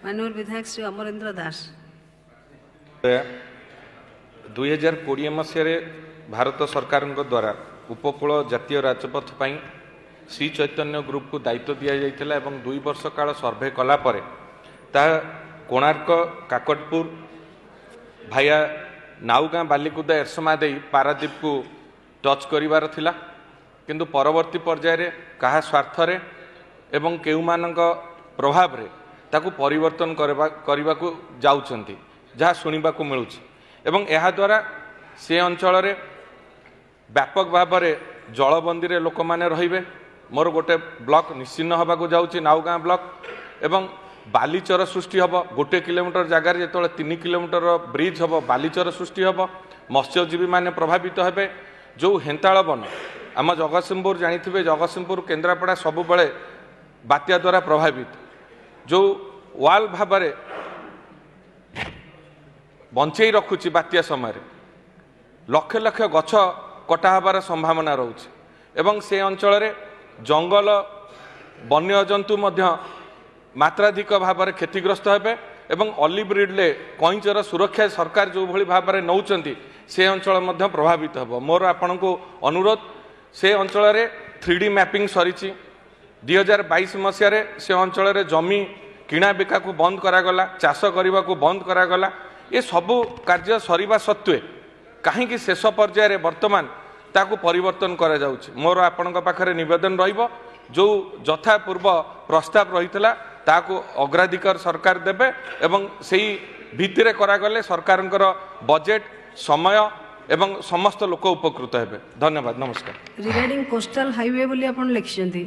माननीय विधायक श्री अमरेंद्र दास 2020 मसीह भारत सरकार द्वारा उपकूल जातीय राजपथ पर श्री चैतन्य ग्रुप को दायित्व दि जाइथिला एवं 2 वर्ष काल सर्वे कला परे ता कोणार्क काकटपुर भाया नाउगाँ बालिकुदा एरसमा दे पारादीप को टच करिवार थिला किंतु परवर्ती पर्याय कहा स्वार्थ एवं केउमानक प्रभाव रे ताकू परिवर्तन करने को जाउछंती जहाँ शुणा मिलूँ एवं यह द्वारा से अंचल रे व्यापक भाव में जलबंदी रे लोक माने रहिबे। मोर गोटे ब्लॉक निश्चिन्न होबाकू जाउछि नाउगाँ ब्लॉक एवं बालीचर सृष्टि हम 1 किलोमीटर जगार जो 3 किलोमीटर ब्रिज हम बालीचर सृष्टि हम मत्स्यजीवी माने प्रभावित हेबे। जो हेन्ताल वन आम जगतसिंहपुर जानिथिबे जगतसिंहपुर केन्द्रापड़ा सबु बेले बात्या द्वारा प्रभावित जो वाल भाव में बंचई रखुची बात्या समय लक्ष लक्ष गछ कटा हबार संभावना रोचे एवं से अंचल रे जंगल वन्यजंतु मध्य मात्राधिक भाव में क्षतिग्रस्त हेबे एवं ऑलिव रिडले कईंचर सुरक्षा सरकार जो भली भाव में नौचंती से अंचल मध्य प्रभावित हेबो। मोर आपण को अनुरोध से अंचल रे 3D मैपिंग सरी 2022 मसीह से अंचल रे जमी किणा बिका को बंद करागला चाष करने को बंद करागला ये सबू कार्य सरीबा सत्वे कहीं शेष पर्याय वर्तमान ताकू परिवर्तन करा जाउछि। मोर आपण पाखरे निवेदन रहिबो जो यथा पूर्व प्रस्ताव रही ताकू अग्राधिकार सरकार देबे एवं सेही भित्तिरे करागले सरकारंकर बजेट समय एवं समस्त लोक उपकृत हेबे। धन्यवाद नमस्कार। रिगार्डिंग कोस्टल हाईवे बोली आपण लिखिसंती